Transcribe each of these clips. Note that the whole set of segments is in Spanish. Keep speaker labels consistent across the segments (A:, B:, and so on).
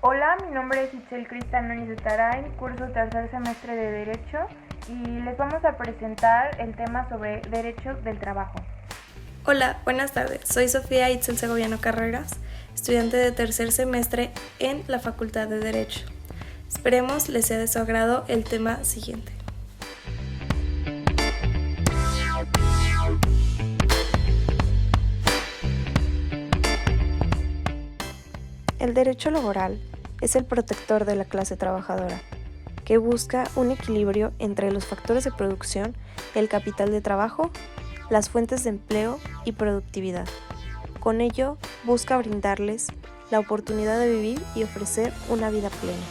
A: Hola, mi nombre es Itzel Cristal Núñez de Taray, curso tercer semestre de Derecho y les vamos a presentar el tema sobre Derecho del Trabajo.
B: Hola, buenas tardes. Soy Sofía Itzel Segoviano Carreras, estudiante de tercer semestre en la Facultad de Derecho. Esperemos les sea de su agrado el tema siguiente. El derecho laboral es el protector de la clase trabajadora, que busca un equilibrio entre los factores de producción, el capital de trabajo, las fuentes de empleo y productividad. Con ello, busca brindarles la oportunidad de vivir y ofrecer una vida plena.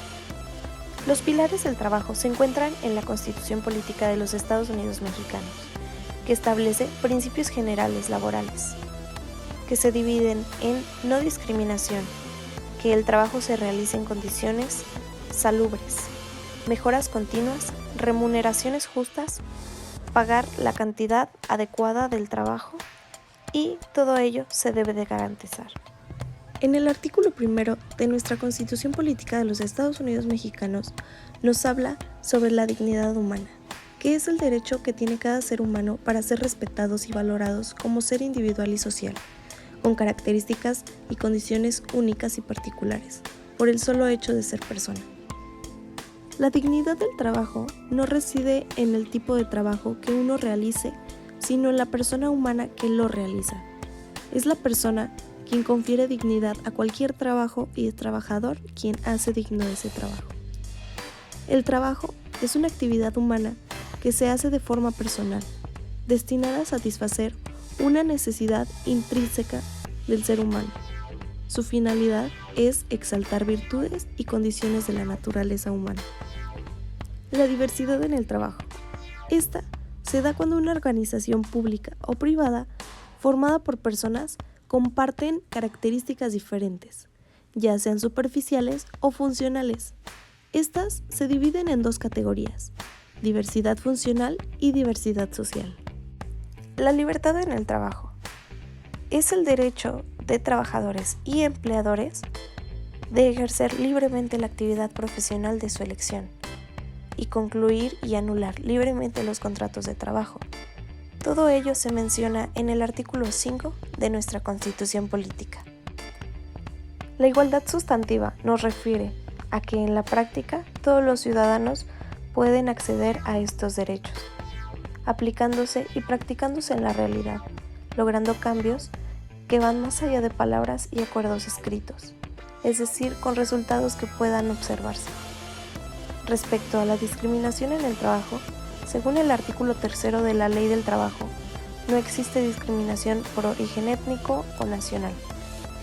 B: Los pilares del trabajo se encuentran en la Constitución Política de los Estados Unidos Mexicanos, que establece principios generales laborales, que se dividen en no discriminación, que el trabajo se realice en condiciones salubres, mejoras continuas, remuneraciones justas, pagar la cantidad adecuada del trabajo y todo ello se debe de garantizar. En el artículo 1 de nuestra Constitución Política de los Estados Unidos Mexicanos nos habla sobre la dignidad humana, que es el derecho que tiene cada ser humano para ser respetados y valorados como ser individual y social, con características y condiciones únicas y particulares, por el solo hecho de ser persona. La dignidad del trabajo no reside en el tipo de trabajo que uno realice, sino en la persona humana que lo realiza. Es la persona quien confiere dignidad a cualquier trabajo y el trabajador quien hace digno ese trabajo. El trabajo es una actividad humana que se hace de forma personal, destinada a satisfacer una necesidad intrínseca del ser humano. Su finalidad es exaltar virtudes y condiciones de la naturaleza humana. La diversidad en el trabajo. Esta se da cuando una organización pública o privada formada por personas comparten características diferentes, ya sean superficiales o funcionales. Estas se dividen en dos categorías: diversidad funcional y diversidad social. La libertad en el trabajo es el derecho de trabajadores y empleadores de ejercer libremente la actividad profesional de su elección y concluir y anular libremente los contratos de trabajo. Todo ello se menciona en el artículo 5 de nuestra Constitución Política. La igualdad sustantiva nos refiere a que en la práctica todos los ciudadanos pueden acceder a estos derechos, aplicándose y practicándose en la realidad, logrando cambios que van más allá de palabras y acuerdos escritos, es decir, con resultados que puedan observarse. Respecto a la discriminación en el trabajo, según el artículo 3 de la Ley del Trabajo, no existe discriminación por origen étnico o nacional,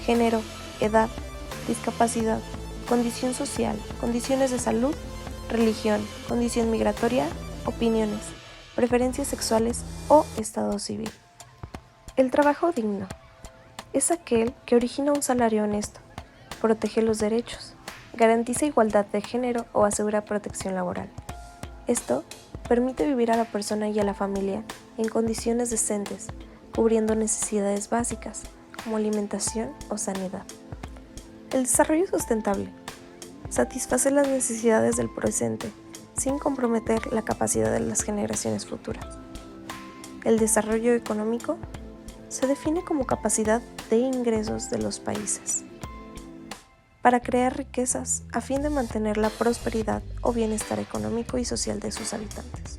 B: género, edad, discapacidad, condición social, condiciones de salud, religión, condición migratoria, opiniones, preferencias sexuales o estado civil. El trabajo digno es aquel que origina un salario honesto, protege los derechos, garantiza igualdad de género o asegura protección laboral. Esto permite vivir a la persona y a la familia en condiciones decentes, cubriendo necesidades básicas como alimentación o sanidad. El desarrollo sustentable satisface las necesidades del presente sin comprometer la capacidad de las generaciones futuras. El desarrollo económico se define como capacidad de ingresos de los países para crear riquezas a fin de mantener la prosperidad o bienestar económico y social de sus habitantes.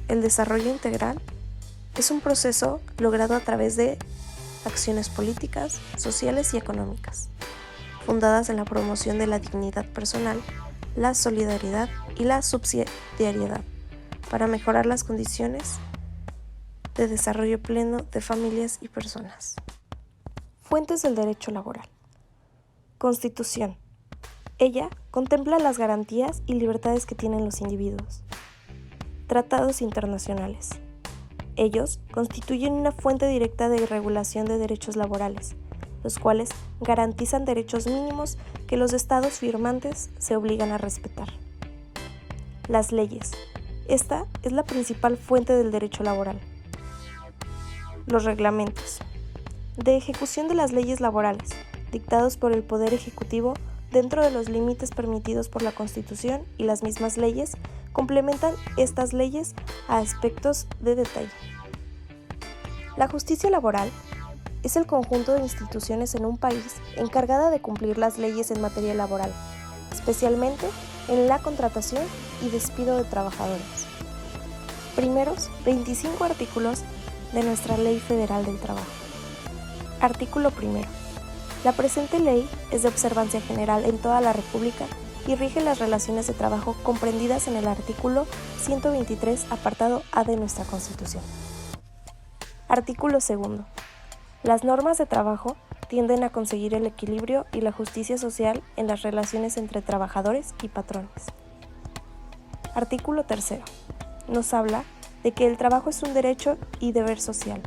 B: El desarrollo integral es un proceso logrado a través de acciones políticas, sociales y económicas, fundadas en la promoción de la dignidad personal, la solidaridad y la subsidiariedad, para mejorar las condiciones de desarrollo pleno de familias y personas. Fuentes del derecho laboral. Constitución. Ella contempla las garantías y libertades que tienen los individuos. Tratados internacionales. Ellos constituyen una fuente directa de regulación de derechos laborales, los cuales garantizan derechos mínimos que los estados firmantes se obligan a respetar. Las leyes. Esta es la principal fuente del derecho laboral. Los reglamentos. De ejecución de las leyes laborales, dictados por el Poder Ejecutivo dentro de los límites permitidos por la Constitución y las mismas leyes, complementan estas leyes a aspectos de detalle. La justicia laboral es el conjunto de instituciones en un país encargada de cumplir las leyes en materia laboral, especialmente en la contratación y despido de trabajadores. Primeros 25 artículos de nuestra Ley Federal del Trabajo. Artículo primero. La presente ley es de observancia general en toda la República y rige las relaciones de trabajo comprendidas en el artículo 123, apartado A de nuestra Constitución. Artículo segundo. Las normas de trabajo tienden a conseguir el equilibrio y la justicia social en las relaciones entre trabajadores y patrones. Artículo tercero. Nos habla de que el trabajo es un derecho y deber social.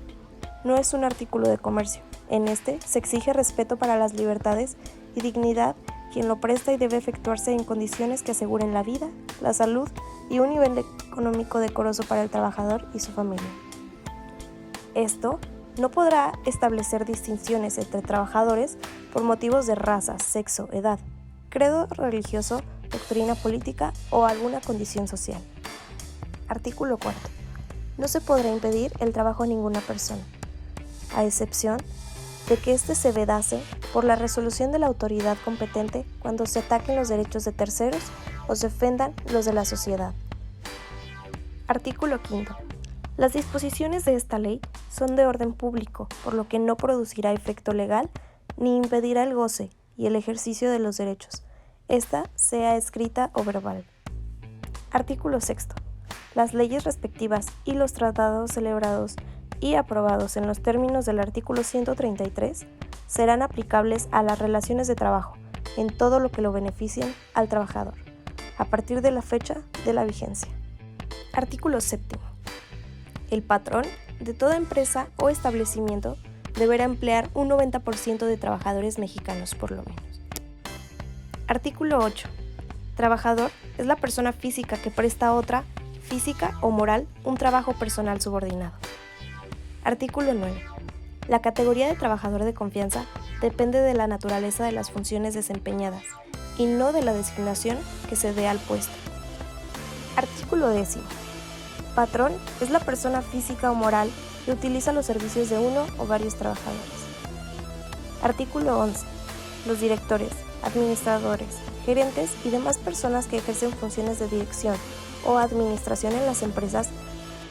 B: No es un artículo de comercio. En este se exige respeto para las libertades y dignidad quien lo presta y debe efectuarse en condiciones que aseguren la vida, la salud y un nivel económico decoroso para el trabajador y su familia. Esto no podrá establecer distinciones entre trabajadores por motivos de raza, sexo, edad, credo religioso, doctrina política o alguna condición social. Artículo 4. No se podrá impedir el trabajo a ninguna persona, a excepción de que éste se vedase por la resolución de la autoridad competente cuando se ataquen los derechos de terceros o se ofendan los de la sociedad. Artículo 5. Las disposiciones de esta ley son de orden público, por lo que no producirá efecto legal ni impedirá el goce y el ejercicio de los derechos, esta sea escrita o verbal. Artículo 6. Las leyes respectivas y los tratados celebrados y aprobados en los términos del artículo 133 serán aplicables a las relaciones de trabajo en todo lo que lo beneficien al trabajador, a partir de la fecha de la vigencia. Artículo 7. El patrón de toda empresa o establecimiento deberá emplear un 90% de trabajadores mexicanos por lo menos. Artículo 8. Trabajador es la persona física que presta a otra, física o moral, un trabajo personal subordinado. Artículo 9. La categoría de trabajador de confianza depende de la naturaleza de las funciones desempeñadas y no de la designación que se dé al puesto. Artículo 10. Patrón es la persona física o moral que utiliza los servicios de uno o varios trabajadores. Artículo 11. Los directores, administradores, gerentes y demás personas que ejercen funciones de dirección o administración en las empresas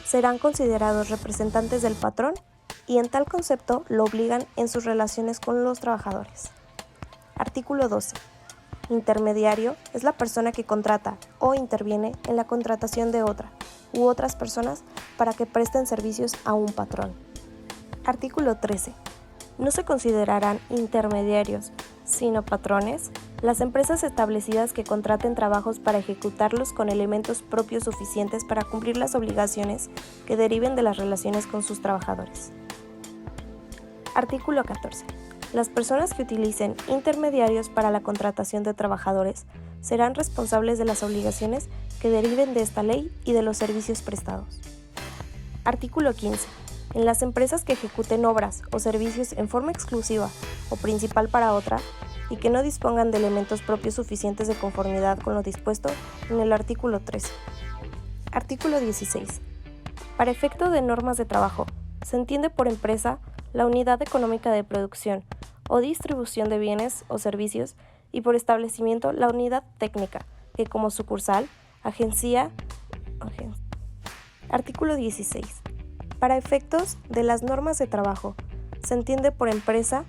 B: serán considerados representantes del patrón y en tal concepto lo obligan en sus relaciones con los trabajadores. Artículo 12. Intermediario es la persona que contrata o interviene en la contratación de otra u otras personas para que presten servicios a un patrón. Artículo 13. No se considerarán intermediarios, sino patrones, las empresas establecidas que contraten trabajos para ejecutarlos con elementos propios suficientes para cumplir las obligaciones que deriven de las relaciones con sus trabajadores. Artículo 14. Las personas que utilicen intermediarios para la contratación de trabajadores serán responsables de las obligaciones que deriven de esta ley y de los servicios prestados. Artículo 15. En las empresas que ejecuten obras o servicios en forma exclusiva o principal para otra y que no dispongan de elementos propios suficientes de conformidad con lo dispuesto en el artículo 13. Artículo 16. Para efecto de normas de trabajo, se entiende por empresa la unidad económica de producción o distribución de bienes o servicios y por establecimiento la unidad técnica, que como sucursal, agencia. Artículo 16. Para efectos de las normas de trabajo, se entiende por empresa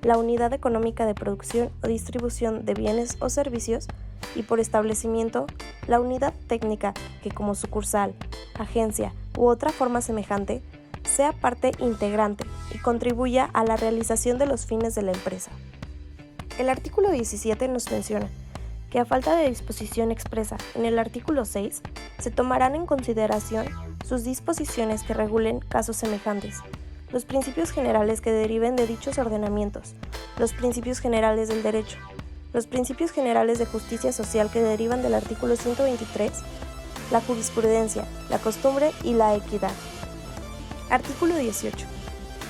B: la unidad económica de producción o distribución de bienes o servicios y por establecimiento la unidad técnica que como sucursal, agencia u otra forma semejante sea parte integrante y contribuya a la realización de los fines de la empresa. El artículo 17 nos menciona que a falta de disposición expresa en el artículo 6 se tomarán en consideración sus disposiciones que regulen casos semejantes, los principios generales que deriven de dichos ordenamientos, los principios generales del derecho, los principios generales de justicia social que derivan del artículo 123, la jurisprudencia, la costumbre y la equidad. Artículo 18.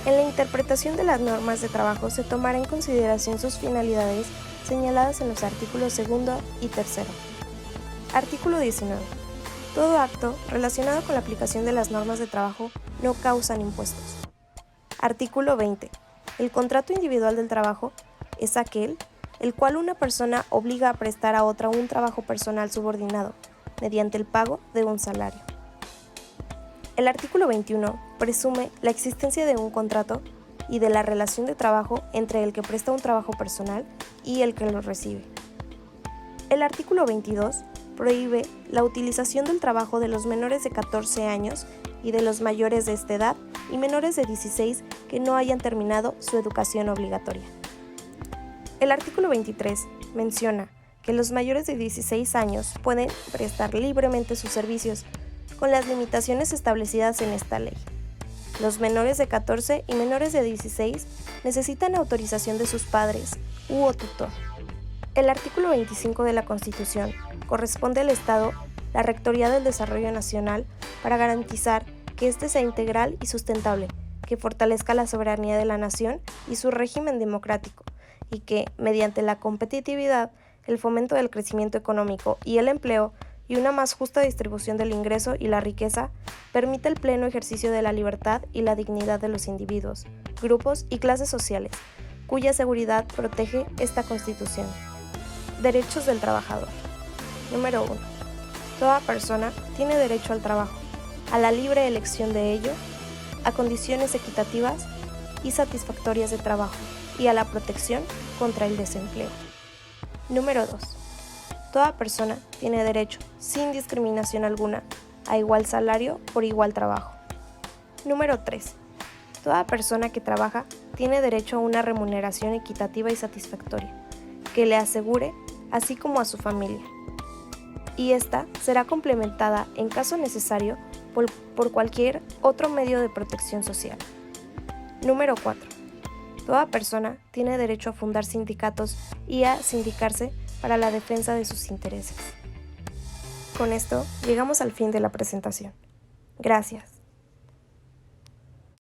B: En la interpretación de las normas de trabajo se tomará en consideración sus finalidades señaladas en los artículos 2 y 3. Artículo 19. Todo acto relacionado con la aplicación de las normas de trabajo no causan impuestos. Artículo 20. El contrato individual del trabajo es aquel el cual una persona obliga a prestar a otra un trabajo personal subordinado, mediante el pago de un salario. El artículo 21 presume la existencia de un contrato y de la relación de trabajo entre el que presta un trabajo personal y el que lo recibe. El artículo 22 prohíbe la utilización del trabajo de los menores de 14 años y de los mayores de esta edad y menores de 16 que no hayan terminado su educación obligatoria. El artículo 23 menciona que los mayores de 16 años pueden prestar libremente sus servicios con las limitaciones establecidas en esta ley. Los menores de 14 y menores de 16 necesitan autorización de sus padres u tutor. El artículo 25 de la Constitución corresponde al Estado la Rectoría del Desarrollo Nacional para garantizar que éste sea integral y sustentable, que fortalezca la soberanía de la nación y su régimen democrático, y que, mediante la competitividad, el fomento del crecimiento económico y el empleo y una más justa distribución del ingreso y la riqueza, permite el pleno ejercicio de la libertad y la dignidad de los individuos, grupos y clases sociales, cuya seguridad protege esta Constitución. Derechos del trabajador. Número 1. Toda persona tiene derecho al trabajo, a la libre elección de ello, a condiciones equitativas y satisfactorias de trabajo y a la protección contra el desempleo. Número 2. Toda persona tiene derecho, sin discriminación alguna, a igual salario por igual trabajo. Número 3. Toda persona que trabaja tiene derecho a una remuneración equitativa y satisfactoria, que le asegure, así como a su familia. Y esta será complementada, en caso necesario, por cualquier otro medio de protección social. Número 4. Toda persona tiene derecho a fundar sindicatos y a sindicarse para la defensa de sus intereses. Con esto llegamos al fin de la presentación. Gracias.